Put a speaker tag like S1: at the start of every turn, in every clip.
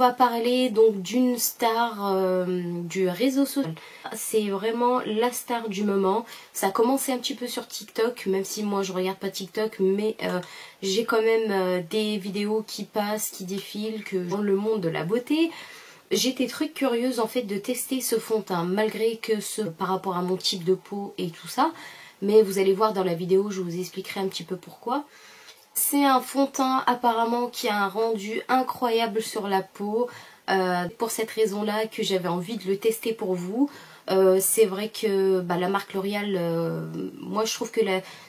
S1: va parler donc d'une star du réseau social. C'est vraiment la star du moment. Ça a commencé un petit peu sur TikTok, même si moi je regarde pas TikTok, mais j'ai quand même des vidéos qui passent, qui défilent, que dans le monde de la beauté. J'étais très curieuse en fait de tester ce fond de teint, malgré que par rapport à mon type de peau et tout ça. Mais vous allez voir dans la vidéo, je vous expliquerai un petit peu pourquoi. C'est un fond de teint apparemment qui a un rendu incroyable sur la peau. Pour cette raison-là que j'avais envie de le tester pour vous. C'est vrai que la marque L'Oréal, moi je trouve que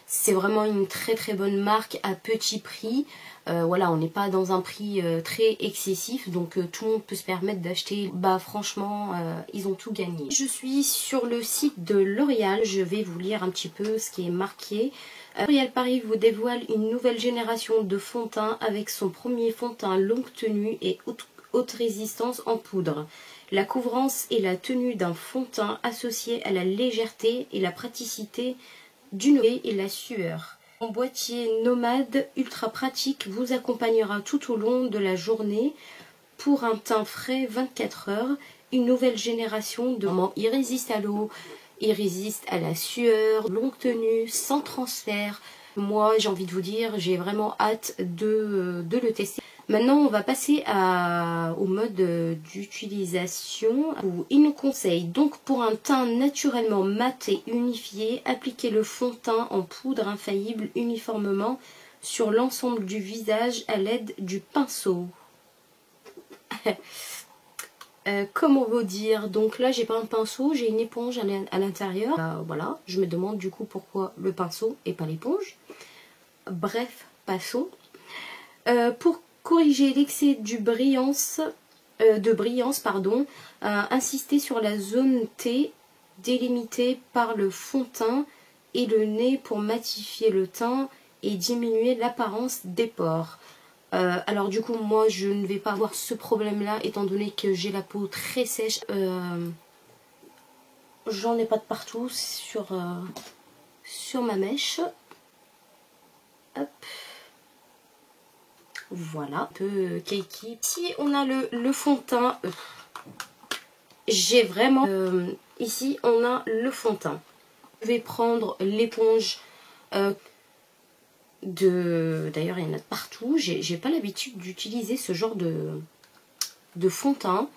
S1: c'est vraiment une très très bonne marque à petit prix. Voilà, on n'est pas dans un prix très excessif, donc tout le monde peut se permettre d'acheter. Franchement, ils ont tout gagné. Je suis sur le site de L'Oréal, je vais vous lire un petit peu ce qui est marqué. L'Oréal Paris vous dévoile une nouvelle génération de fond de teint avec son premier fond de teint longue tenue et haute résistance en poudre. La couvrance et la tenue d'un fond de teint associé à la légèreté et la praticité d'une eau et la sueur. Mon boîtier nomade ultra pratique vous accompagnera tout au long de la journée pour un teint frais 24 heures. Une nouvelle génération de il résiste à l'eau, il résiste à la sueur, longue tenue, sans transfert. Moi j'ai envie de vous dire, j'ai vraiment hâte de le tester. Maintenant on va passer au mode d'utilisation où il nous conseille donc pour un teint naturellement mat et unifié, appliquez le fond de teint en poudre infaillible uniformément sur l'ensemble du visage à l'aide du pinceau. Comment vous dire, donc là j'ai pas un pinceau, j'ai une éponge à l'intérieur. Voilà, je me demande du coup pourquoi le pinceau et pas l'éponge. Bref, passons. Pour corriger l'excès de brillance, insistez sur la zone T délimitée par le fond de teint et le nez pour matifier le teint et diminuer l'apparence des pores. Alors du coup moi je ne vais pas avoir ce problème là étant donné que j'ai la peau très sèche. J'en ai pas de partout sur ma mèche. Hop. Voilà, un peu cakey. Si on a le fond de teint, j'ai vraiment... ici on a le fond de teint. Je vais prendre l'éponge d'ailleurs il y en a partout. J'ai pas l'habitude d'utiliser ce genre de fond de teint.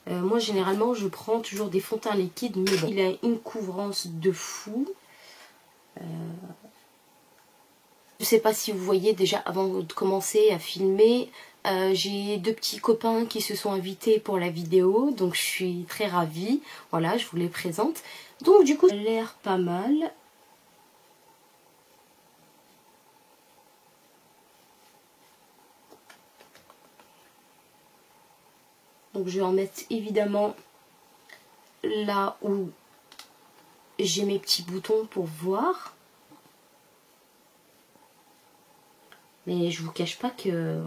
S1: Moi généralement je prends toujours des fonds de teint liquides, mais bon, il a une couvrance de fou. Je sais pas si vous voyez déjà avant de commencer à filmer, j'ai deux petits copains qui se sont invités pour la vidéo, donc je suis très ravie. Voilà, je vous les présente. Donc du coup, ça a l'air pas mal. Donc je vais en mettre évidemment là où j'ai mes petits boutons pour voir. Mais je vous cache pas que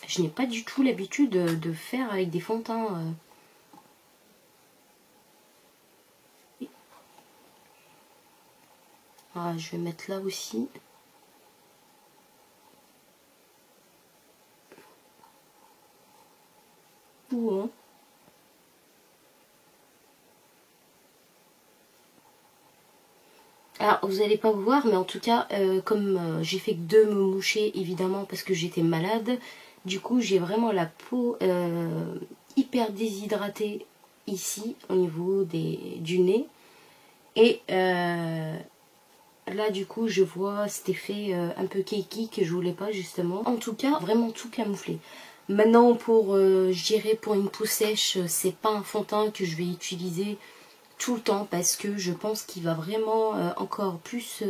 S1: je n'ai pas du tout l'habitude de faire avec des fonds de teint. Ah, je vais mettre là aussi. Tout, hein. Alors vous n'allez pas vous voir, mais en tout cas comme j'ai fait que 2 me moucher évidemment parce que j'étais malade, du coup j'ai vraiment la peau hyper déshydratée ici au niveau du nez. Et là du coup je vois cet effet un peu cakey que je voulais pas justement. En tout cas vraiment tout camouflé. Maintenant pour je dirais pour une peau sèche, c'est pas un fond de teint que je vais utiliser tout le temps parce que je pense qu'il va vraiment encore plus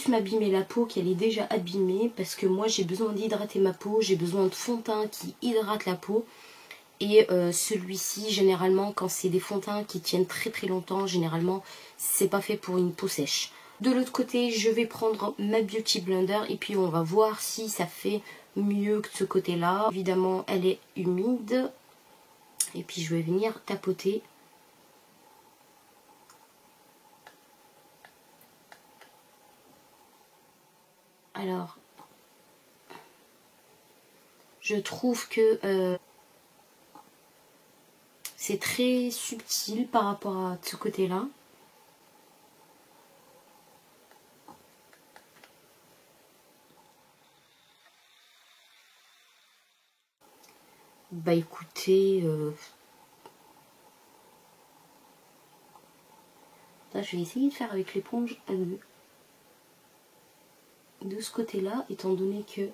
S1: m'abîmer la peau qu'elle est déjà abîmée, parce que moi j'ai besoin d'hydrater ma peau, j'ai besoin de fond de teint qui hydrate la peau. Et celui-ci généralement quand c'est des fonds de teint qui tiennent très très longtemps, généralement c'est pas fait pour une peau sèche. De l'autre côté je vais prendre ma Beauty Blender et puis on va voir si ça fait mieux que de ce côté là. Évidemment elle est humide et puis je vais venir tapoter. Alors, Je trouve que c'est très subtil par rapport à ce côté-là. Bah écoutez, là, je vais essayer de faire avec l'éponge de ce côté-là, étant donné que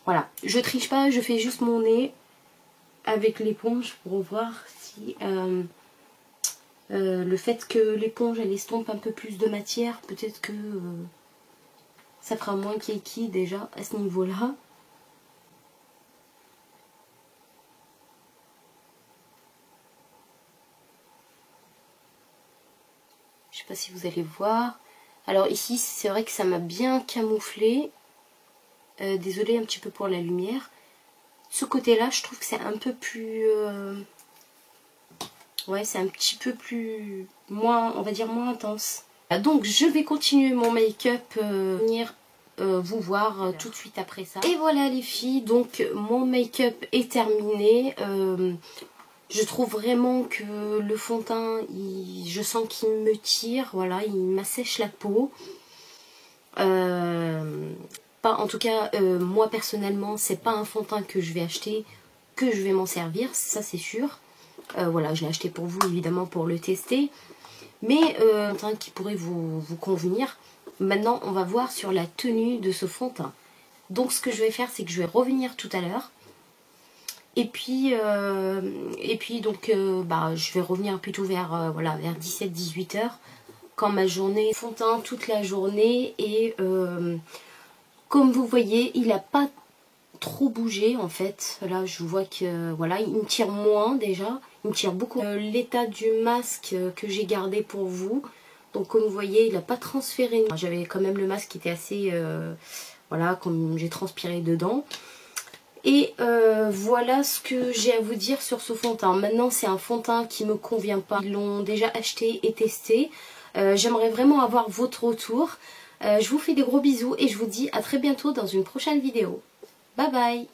S1: voilà, je triche pas, je fais juste mon nez avec l'éponge pour voir si le fait que l'éponge elle estompe un peu plus de matière, peut-être que ça fera moins kiki déjà à ce niveau-là. Je sais pas si vous allez voir. Alors ici, c'est vrai que ça m'a bien camouflé. Désolée un petit peu pour la lumière. Ce côté-là, je trouve que c'est un peu plus... ouais, c'est un petit peu plus... moins, on va dire moins intense. Donc, je vais continuer mon make-up, venir vous voir tout de suite après ça. Et voilà les filles, donc mon make-up est terminé. Je trouve vraiment que le fond de teint, je sens qu'il me tire, voilà, il m'assèche la peau. En tout cas, moi personnellement, c'est pas un fond de teint que je vais acheter, que je vais m'en servir, ça c'est sûr. Voilà, je l'ai acheté pour vous, évidemment, pour le tester. Mais un teint qui pourrait vous convenir. Maintenant, on va voir sur la tenue de ce fond de teint. Donc, ce que je vais faire, c'est que je vais revenir tout à l'heure. Et puis donc, je vais revenir plutôt vers, voilà, vers 17-18 heures. Quand ma journée fond de teint toute la journée. Et comme vous voyez, il n'a pas trop bougé en fait. Là, je vois que voilà, il me tire moins déjà. Il me tire beaucoup. L'état du masque que j'ai gardé pour vous. Donc comme vous voyez, il n'a pas transféré. J'avais quand même le masque qui était assez... voilà, comme j'ai transpiré dedans. Et voilà ce que j'ai à vous dire sur ce fond de teint. Maintenant, c'est un fond de teint qui ne me convient pas. Ils l'ont déjà acheté et testé. J'aimerais vraiment avoir votre retour. Je vous fais des gros bisous et je vous dis à très bientôt dans une prochaine vidéo. Bye bye!